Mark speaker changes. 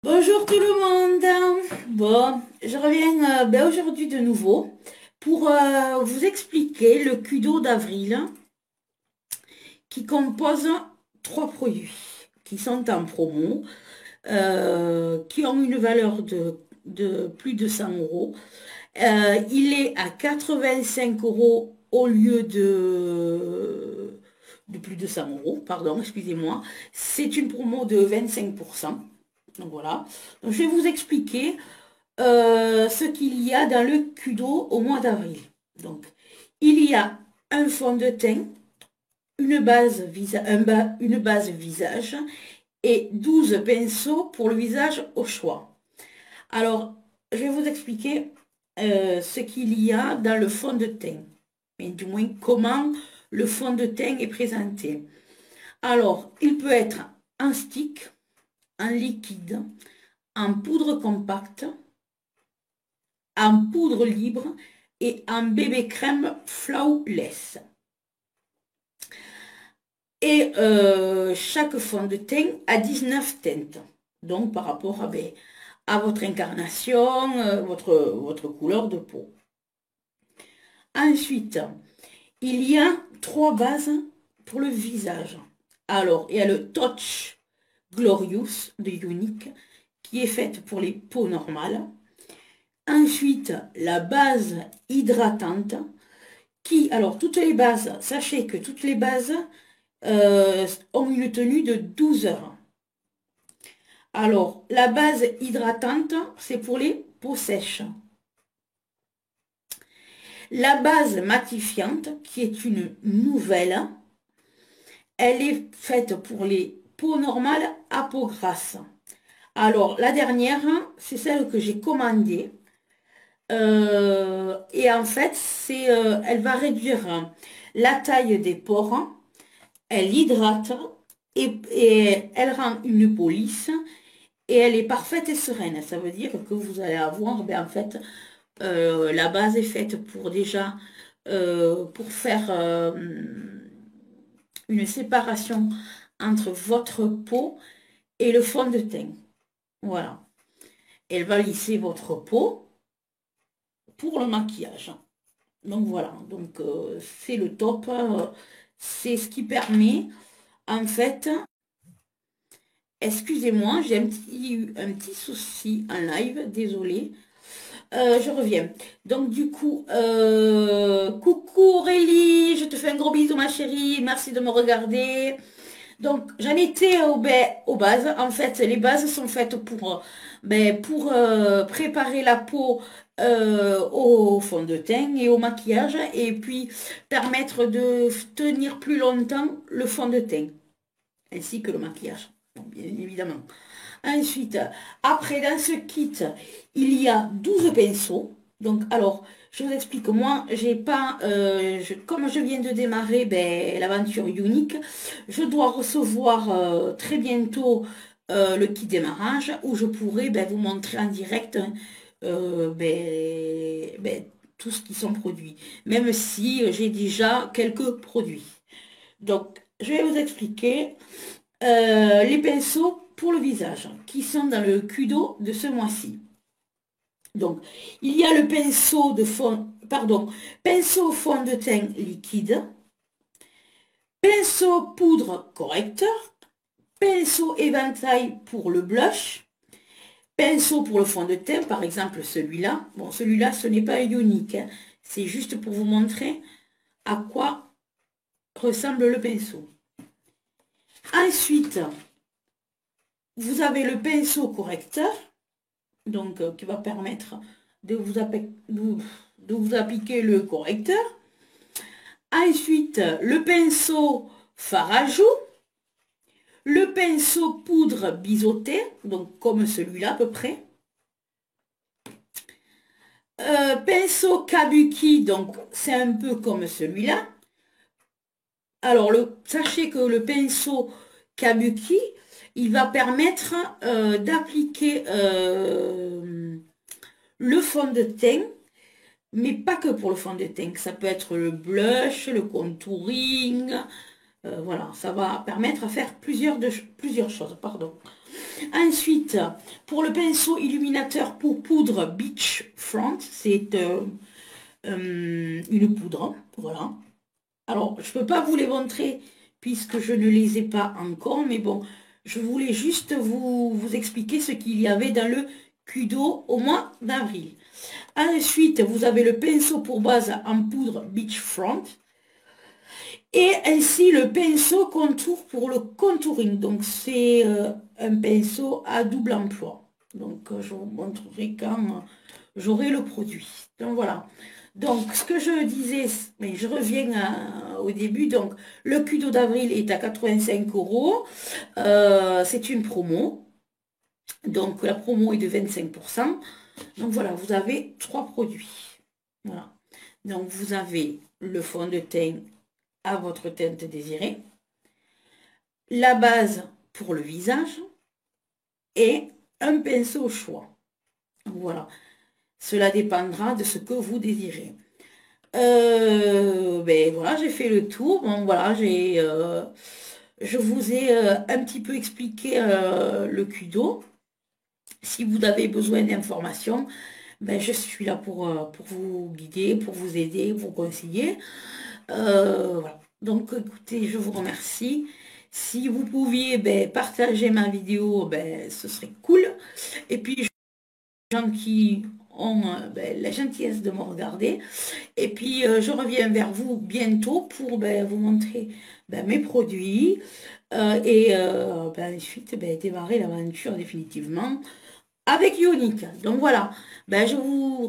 Speaker 1: Bonjour tout le monde. Bon, je reviens aujourd'hui de nouveau pour vous expliquer le Kudo d'avril qui compose trois produits qui sont en promo, qui ont une valeur de plus de 100 euros. Il est à 85 euros au lieu de plus de 100 euros, pardon, excusez-moi. C'est une promo de 25%. Donc voilà. Donc, je vais vous expliquer ce qu'il y a dans le Kudo au mois d'avril. Donc, il y a un fond de teint, une base visage et 12 pinceaux pour le visage au choix. Alors, je vais vous expliquer ce qu'il y a dans le fond de teint, mais du moins comment le fond de teint est présenté. Alors, il peut être en stick, en liquide, en poudre compacte, en poudre libre et en bébé crème flawless. Et chaque fond de teint a 19 teintes. Donc par rapport à votre incarnation, votre couleur de peau. Ensuite, il y a trois bases pour le visage. Alors, il y a le Touch Glorious de Unique qui est faite pour les peaux normales. Ensuite, la base hydratante alors toutes les bases, sachez que toutes les bases ont une tenue de 12 heures. Alors, la base hydratante, c'est pour les peaux sèches. La base matifiante, qui est une nouvelle, elle est faite pour les peaux normales à peau grasse. Alors, la dernière, c'est celle que j'ai commandée. Et en fait, elle va réduire la taille des pores, elle hydrate et elle rend une peau lisse et elle est parfaite et sereine. Ça veut dire que vous allez avoir, en fait, la base est faite pour déjà pour faire une séparation entre votre peau et le fond de teint. Voilà. Elle va lisser votre peau pour le maquillage. Donc voilà, donc c'est le top, c'est ce qui permet, en fait, excusez-moi, j'ai un petit souci en live, désolé. Je reviens. Donc du coup, coucou Aurélie, je te fais un gros bisou ma chérie, merci de me regarder. Donc, j'en étais aux bases. En fait, les bases sont faites pour préparer la peau au fond de teint et au maquillage et puis permettre de tenir plus longtemps le fond de teint ainsi que le maquillage, bon, bien évidemment. Ensuite, après, dans ce kit, il y a 12 pinceaux. Donc, alors, je vous explique, moi, j'ai pas, comme je viens de démarrer l'aventure unique, je dois recevoir très bientôt le kit démarrage où je pourrai vous montrer en direct tout ce qui sont produits, même si j'ai déjà quelques produits. Donc, je vais vous expliquer les pinceaux pour le visage qui sont dans le Kudo de ce mois-ci. Donc, il y a le pinceau de fond, pardon, pinceau fond de teint liquide, pinceau poudre correcteur, pinceau éventail pour le blush, pinceau pour le fond de teint, par exemple celui-là. Bon, celui-là, ce n'est pas un unique, hein. C'est juste pour vous montrer à quoi ressemble le pinceau. Ensuite, vous avez le pinceau correcteur, donc qui va permettre de vous appliquer le correcteur. Ensuite, le pinceau fard à joues, le pinceau poudre biseauté, donc comme celui-là à peu près. Pinceau kabuki, donc c'est un peu comme celui-là. Alors, sachez que le pinceau kabuki, il va permettre d'appliquer le fond de teint, mais pas que pour le fond de teint. Ça peut être le blush, le contouring, Voilà, ça va permettre à faire plusieurs choses, pardon. Ensuite, pour le pinceau illuminateur pour poudre Beach Front, c'est une poudre, voilà. Alors, je ne peux pas vous les montrer puisque je ne les ai pas encore, mais bon, je voulais juste vous expliquer ce qu'il y avait dans le Kudo au mois d'avril. Ensuite, vous avez le pinceau pour base en poudre Beachfront et ainsi le pinceau contour pour le contouring. Donc, c'est un pinceau à double emploi. Donc, je vous montrerai quand j'aurai le produit. Donc, voilà. Donc, ce que je disais, mais je reviens au début. Donc, le Kudo d'avril est à 85 euros. C'est une promo. Donc, la promo est de 25%. Donc, voilà, vous avez trois produits. Voilà. Donc, vous avez le fond de teint à votre teinte désirée, la base pour le visage et un pinceau au choix. Voilà. Cela dépendra de ce que vous désirez. Ben voilà, j'ai fait le tour. Bon, voilà, je vous ai un petit peu expliqué le Kudo. Si vous avez besoin d'informations, ben, je suis là pour vous guider, pour vous aider, vous conseiller. Voilà. Donc, écoutez, je vous remercie. Si vous pouviez ben, partager ma vidéo, ben, ce serait cool. Et puis, gens qui ont ben, la gentillesse de me regarder. Et puis, je reviens vers vous bientôt pour ben, vous montrer ben, mes produits et ben, ensuite ben, démarrer l'aventure définitivement avec Ionic. Donc voilà, ben, je vous